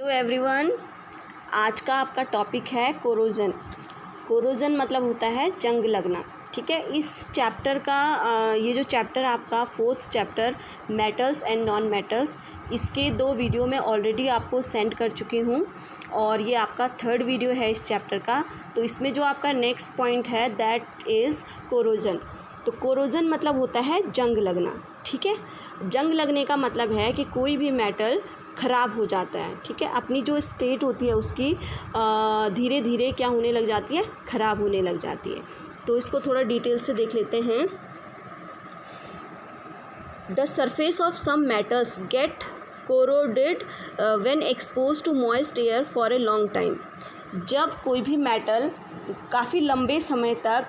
Hello everyone, आज का आपका टॉपिक है कोरोजन। कोरोजन मतलब होता है जंग लगना। ठीक है, इस चैप्टर का ये जो चैप्टर आपका 4th chapter metals and non metals, इसके 2 वीडियो मैं ऑलरेडी आपको सेंड कर चुकी हूँ और ये आपका 3rd वीडियो है इस चैप्टर का। तो इसमें जो आपका नेक्स्ट पॉइंट है दैट इज़ कोरोजन। तो कोरोजन मतलब होता है जंग लगना। ठीक है, जंग लगने का मतलब है कि कोई भी मेटल ख़राब हो जाता है। ठीक है, अपनी जो स्टेट होती है उसकी धीरे धीरे क्या होने लग जाती है, ख़राब होने लग जाती है। तो इसको थोड़ा डिटेल से देख लेते हैं। The surface of some metals get corroded when expose to moist air for a long time. जब कोई भी मेटल काफ़ी लंबे समय तक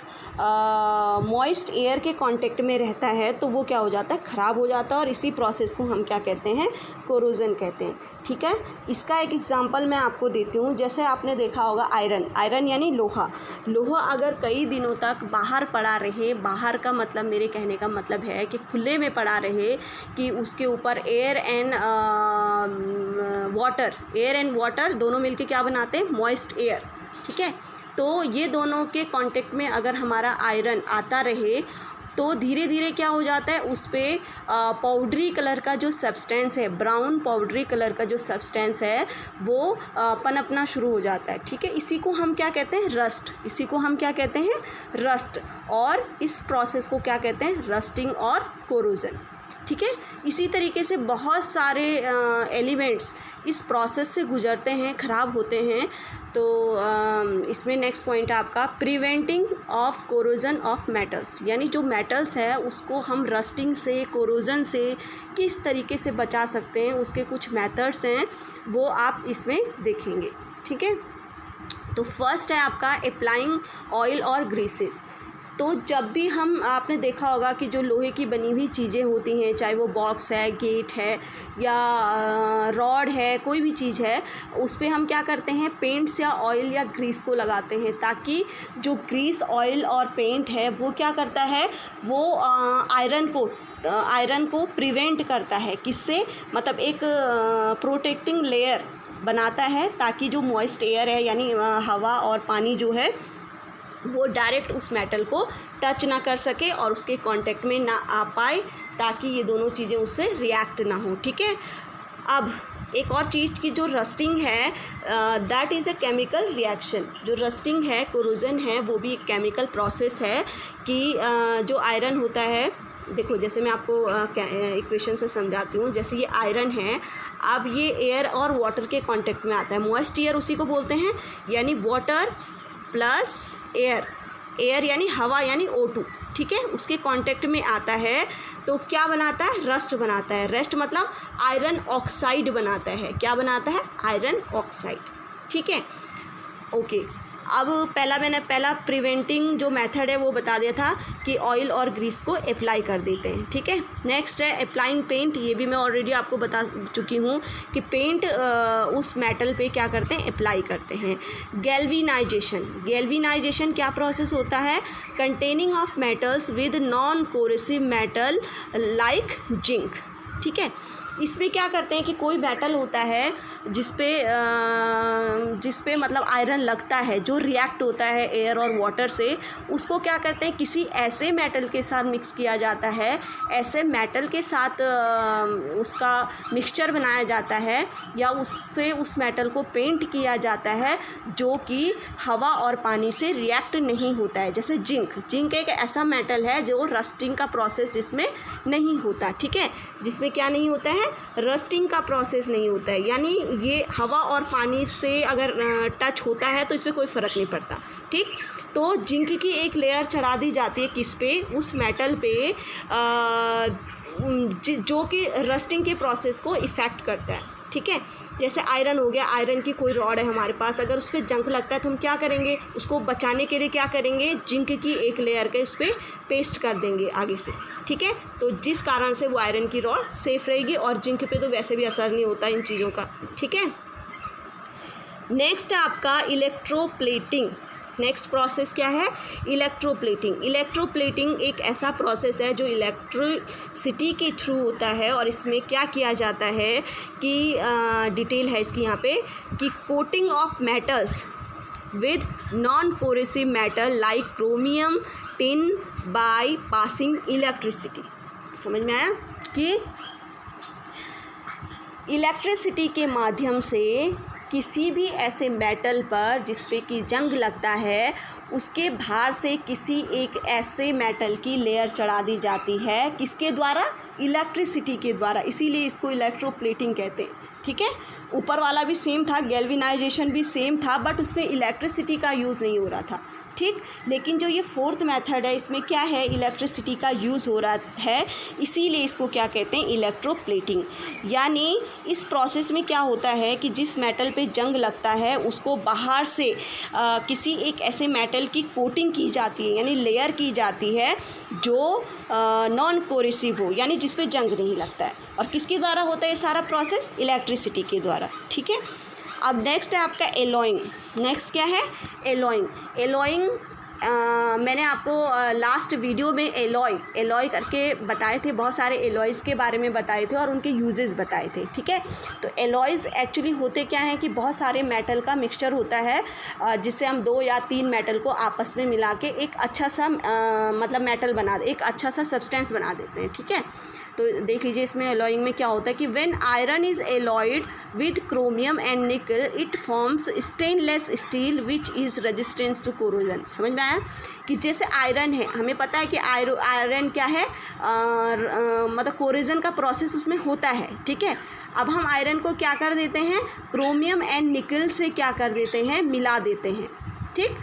मॉइस्ट एयर के कांटेक्ट में रहता है तो वो क्या हो जाता है, ख़राब हो जाता है और इसी प्रोसेस को हम क्या कहते हैं, कोरोजन कहते हैं। ठीक है, इसका एक एग्जांपल मैं आपको देती हूँ। जैसे आपने देखा होगा आयरन यानी लोहा अगर कई दिनों तक बाहर पड़ा रहे, बाहर का मतलब मेरे कहने का मतलब है कि खुले में पड़ा रहे, कि उसके ऊपर एयर एंड वाटर दोनों मिलके क्या बनाते हैं, मॉइस्ट एयर। ठीक है, तो ये दोनों के कांटेक्ट में अगर हमारा आयरन आता रहे तो धीरे धीरे क्या हो जाता है, उस पर पाउडरी कलर का जो सब्सटेंस है, ब्राउन पाउडरी कलर का जो सब्सटेंस है वो पनपना शुरू हो जाता है। ठीक है, इसी को हम क्या कहते हैं, रस्ट। और इस प्रोसेस को क्या कहते हैं, रस्टिंग और कोरोजन। ठीक है, इसी तरीके से बहुत सारे एलिमेंट्स इस प्रोसेस से गुजरते हैं, ख़राब होते हैं। तो इसमें नेक्स्ट पॉइंट है आपका preventing of corrosion of metals, यानी जो मेटल्स है उसको हम रस्टिंग से, कोरोजन से किस तरीके से बचा सकते हैं, उसके कुछ मेथड्स हैं वो आप इसमें देखेंगे। ठीक है, तो फर्स्ट है आपका अप्लाइंग ऑयल और ग्रीसेस। तो जब भी आपने देखा होगा कि जो लोहे की बनी हुई चीज़ें होती हैं, चाहे वो बॉक्स है, गेट है या रॉड है, कोई भी चीज़ है, उस पर हम क्या करते हैं, पेंट्स या ऑयल या ग्रीस को लगाते हैं, ताकि जो ग्रीस, ऑयल और पेंट है वो क्या करता है, वो आयरन को प्रिवेंट करता है। किससे, मतलब एक प्रोटेक्टिंग लेयर बनाता है, ताकि जो मॉइस्ट एयर है यानी हवा और पानी जो है वो डायरेक्ट उस मेटल को टच ना कर सके और उसके कांटेक्ट में ना आ पाए, ताकि ये दोनों चीज़ें उससे रिएक्ट ना हो। ठीक है, अब एक और चीज़ की जो रस्टिंग है that is a chemical reaction. जो रस्टिंग है, कोरोजन है, वो भी एक केमिकल प्रोसेस है कि जो आयरन होता है, देखो जैसे मैं आपको इक्वेशन से समझाती हूँ। जैसे ये आयरन है, अब ये एयर और वाटर के कांटेक्ट में आता है, मॉइस्ट एयर उसी को बोलते हैं, यानी वाटर प्लस एयर यानी हवा यानी O2। ठीक है, उसके कांटेक्ट में आता है तो क्या बनाता है, रस्ट बनाता है। रस्ट मतलब आयरन ऑक्साइड बनाता है। क्या बनाता है, आयरन ऑक्साइड। ठीक है, ओके। अब मैंने पहला प्रिवेंटिंग जो मेथड है वो बता दिया था कि ऑयल और ग्रीस को अप्लाई कर देते हैं। ठीक है, नेक्स्ट है अप्लाइंग पेंट। ये भी मैं ऑलरेडी आपको बता चुकी हूँ कि पेंट उस मेटल पे क्या करते हैं, अप्लाई करते हैं। गैल्वेनाइजेशन क्या प्रोसेस होता है, containing of metals with non corrosive metal like zinc. ठीक है, इसमें क्या करते हैं कि कोई मेटल होता है जिस पे मतलब आयरन लगता है, जो रिएक्ट होता है एयर और वाटर से, उसको क्या करते हैं, किसी ऐसे मेटल के साथ मिक्स किया जाता है, ऐसे मेटल के साथ उसका मिक्सचर बनाया जाता है या उससे उस मेटल को पेंट किया जाता है जो कि हवा और पानी से रिएक्ट नहीं होता है। जैसे जिंक एक ऐसा मेटल है जो रस्टिंग का प्रोसेस जिसमें नहीं होता। ठीक है, जिसमें क्या नहीं होता है, रस्टिंग का प्रोसेस नहीं होता है, यानी ये हवा और पानी से अगर टच होता है तो इसमें कोई फ़र्क नहीं पड़ता। ठीक, तो जिंक की एक लेयर चढ़ा दी जाती है किस पे, उस मेटल पे जो कि रस्टिंग के प्रोसेस को इफ़ेक्ट करता है। ठीक है, जैसे आयरन हो गया, आयरन की कोई रॉड है हमारे पास, अगर उस पर जंग लगता है तो हम क्या करेंगे, उसको बचाने के लिए क्या करेंगे, जिंक की एक लेयर के उस पर पेस्ट कर देंगे आगे से। ठीक है, तो जिस कारण से वो आयरन की रॉड सेफ रहेगी और जिंक पे तो वैसे भी असर नहीं होता इन चीज़ों का। ठीक है, नेक्स्ट है आपका इलेक्ट्रोप्लेटिंग। नेक्स्ट प्रोसेस क्या है? इलेक्ट्रोप्लेटिंग। इलेक्ट्रोप्लेटिंग एक ऐसा प्रोसेस है जो इलेक्ट्रिसिटी के थ्रू होता है और इसमें क्या किया जाता है कि डिटेल है इसकी यहाँ पे कि coating of metals with non-corrosive metal like chromium tin by passing electricity। समझ में आया कि इलेक्ट्रिसिटी के माध्यम से किसी भी ऐसे मेटल पर जिस पे कि जंग लगता है उसके बाहर से किसी एक ऐसे मेटल की लेयर चढ़ा दी जाती है। किसके द्वारा? इलेक्ट्रिसिटी के द्वारा, इसीलिए इसको इलेक्ट्रोप्लेटिंग कहते हैं। ठीक है, ऊपर वाला भी सेम था, गैल्वेनाइजेशन भी सेम था, बट उसमें इलेक्ट्रिसिटी का यूज़ नहीं हो रहा था। ठीक, लेकिन जो ये फोर्थ मेथड है इसमें क्या है? इलेक्ट्रिसिटी का यूज़ हो रहा है, इसीलिए इसको क्या कहते हैं? इलेक्ट्रोप्लेटिंग। यानी इस प्रोसेस में क्या होता है कि जिस मेटल पे जंग लगता है उसको बाहर से किसी एक ऐसे मेटल की कोटिंग की जाती है, यानी लेयर की जाती है जो नॉन कोरेसिव हो, यानी जिस पे जंग नहीं लगता है। और किसके द्वारा होता है ये सारा प्रोसेस? इलेक्ट्रिसिटी के द्वारा। ठीक है, अब नेक्स्ट है आपका एलॉइंग। नेक्स्ट क्या है? एलॉइंग। एलॉइंग मैंने आपको लास्ट वीडियो में एलॉय करके बताए थे, बहुत सारे एलॉयज़ के बारे में बताए थे और उनके यूजेस बताए थे। ठीक है, तो एलॉयज़ एक्चुअली होते क्या हैं कि बहुत सारे मेटल का मिक्सचर होता है जिससे हम 2 या 3 मेटल को आपस में मिला के एक अच्छा सा मतलब मेटल एक अच्छा सा सब्सटेंस बना देते हैं। ठीक है, तो देख लीजिए इसमें एलॉइंग में क्या होता है कि when iron is alloyed with chromium and nickel it forms stainless steel which is resistance to corrosion. समझ में आया कि जैसे आयरन है, हमें पता है कि आयरन क्या है, मतलब कोरोजन का प्रोसेस उसमें होता है। ठीक है, अब हम आयरन को क्या कर देते हैं? क्रोमियम एंड निकल से क्या कर देते हैं? मिला देते हैं। ठीक,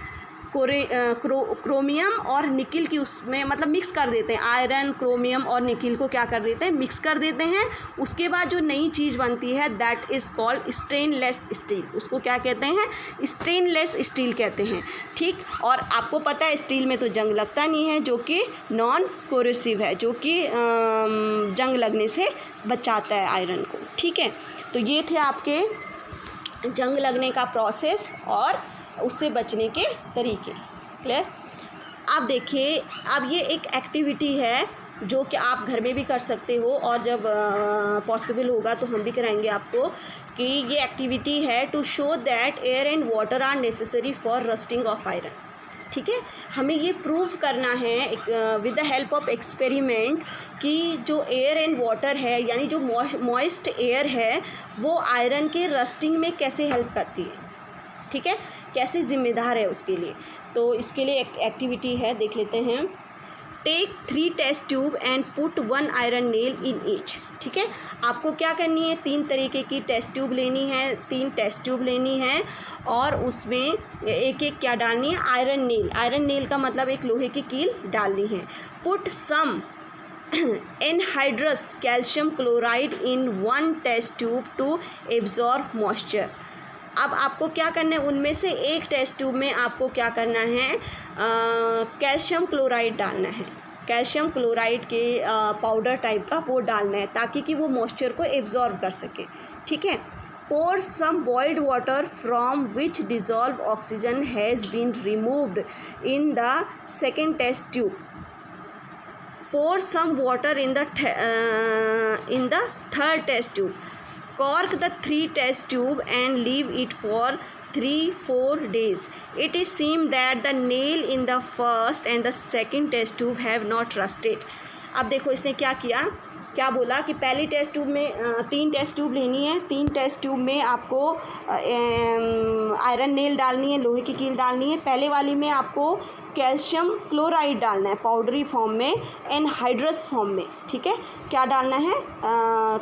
क्रोमियम और निकिल की उसमें मतलब मिक्स कर देते हैं। आयरन, क्रोमियम और निकिल को क्या कर देते हैं? मिक्स कर देते हैं। उसके बाद जो नई चीज़ बनती है that is called stainless steel. उसको क्या कहते हैं? स्टेनलेस स्टील कहते हैं। ठीक, और आपको पता है स्टील में तो जंग लगता नहीं है, जो कि नॉन कोरोसिव है, जो कि जंग लगने से बचाता है आयरन को। ठीक है, तो ये थे आपके जंग लगने का प्रोसेस और उससे बचने के तरीके। क्लियर? आप देखिए, अब ये एक एक्टिविटी है जो कि आप घर में भी कर सकते हो और जब पॉसिबल होगा तो हम भी कराएंगे आपको, कि ये एक्टिविटी है to show that air and water are necessary for rusting of iron. ठीक है, हमें ये प्रूव करना है with the help of experiment कि जो एयर एंड वाटर है, यानी जो मॉइस्ट एयर है, वो आयरन के रस्टिंग में कैसे हेल्प करती है। ठीक है, कैसे ज़िम्मेदार है उसके लिए। तो इसके लिए एक एक्टिविटी है, देख लेते हैं। Take 3 test tube and put 1 iron nail in each. ठीक है, आपको क्या करनी है? 3 तरीके की टेस्ट ट्यूब लेनी है, 3 टेस्ट ट्यूब लेनी है और उसमें एक एक क्या डालनी है? Iron nail. आयरन नेल का मतलब एक लोहे की कील डालनी है। Put some anhydrous calcium chloride in 1 test tube to absorb moisture. अब आपको क्या करना है? उनमें से एक टेस्ट ट्यूब में आपको क्या करना है? कैल्शियम क्लोराइड डालना है। कैल्शियम क्लोराइड के पाउडर टाइप का वो डालना है ताकि कि वो मॉइस्चर को एब्जॉर्ब कर सके। ठीक है, pour some boiled water from which dissolved oxygen has been removed in the second test tube. Pour some water in the third test tube. Cork the 3 test tube and leave it for 3-4 days. It is seemed that the nail in the first and the second test tube have not rusted. अब देखो इसने क्या किया, क्या बोला कि पहली test tube में 3 टेस्ट ट्यूब लेनी है। 3 टेस्ट ट्यूब में आपको आयरन नेल डालनी है, लोहे की कील डालनी है। पहले वाली में आपको कैल्शियम क्लोराइड डालना है पाउडरी फॉर्म में, एनहाइड्रस फॉर्म में। ठीक है, क्या डालना है?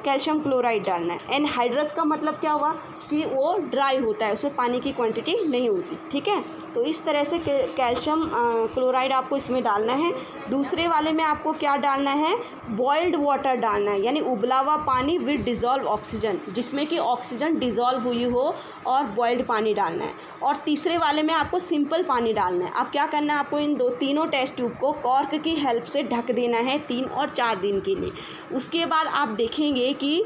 कैल्शियम क्लोराइड डालना है। एनहाइड्रस का मतलब क्या हुआ कि वो ड्राई होता है, उसमें पानी की क्वांटिटी नहीं होती। ठीक है, तो इस तरह से कैल्शियम क्लोराइड आपको इसमें डालना है। दूसरे वाले में आपको क्या डालना है? बॉइल्ड वाटर डालना है, यानी उबला हुआ पानी विद डिज़ोल्व ऑक्सीजन, जिसमें कि ऑक्सीजन डिज़ोल्व हुई हो, और बॉइल्ड पानी डालना है। और तीसरे वाले में आपको सिंपल पानी डालना है। अब क्या करना है? आपको इन तीनों टेस्ट ट्यूब को कॉर्क की हेल्प से ढक देना है 3 और 4 दिन के लिए। उसके बाद आप देखेंगे कि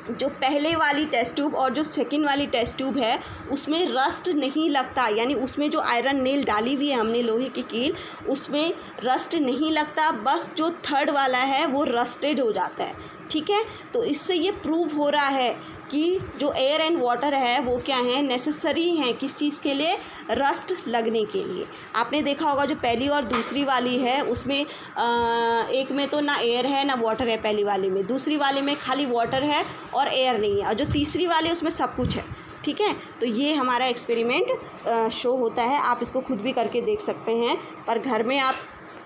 जो पहले वाली टेस्ट ट्यूब और जो सेकंड वाली टेस्ट ट्यूब है उसमें रस्ट नहीं लगता, यानी उसमें जो आयरन नेल डाली हुई है हमने लोहे की कील, उसमें रस्ट नहीं लगता, बस जो थर्ड वाला है वो रस्टेड हो जाता है। ठीक है, तो इससे ये प्रूव हो रहा है कि जो एयर एंड वाटर है वो क्या है, नेसेसरी हैं किस चीज़ के लिए, रस्ट लगने के लिए। आपने देखा होगा जो पहली और दूसरी वाली है उसमें एक में तो ना एयर है ना वाटर है पहली वाली में, दूसरी वाली में खाली वाटर है और एयर नहीं है, और जो तीसरी वाली है उसमें सब कुछ है। ठीक है, तो ये हमारा एक्सपेरिमेंट शो होता है, आप इसको खुद भी करके देख सकते हैं, पर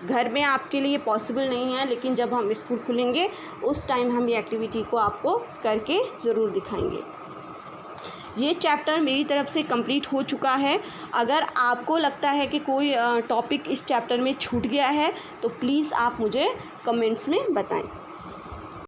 घर में आपके लिए पॉसिबल नहीं है, लेकिन जब हम स्कूल खुलेंगे उस टाइम हम ये एक्टिविटी को आपको करके ज़रूर दिखाएंगे। ये चैप्टर मेरी तरफ से कंप्लीट हो चुका है। अगर आपको लगता है कि कोई टॉपिक इस चैप्टर में छूट गया है तो प्लीज़ आप मुझे कमेंट्स में बताएं।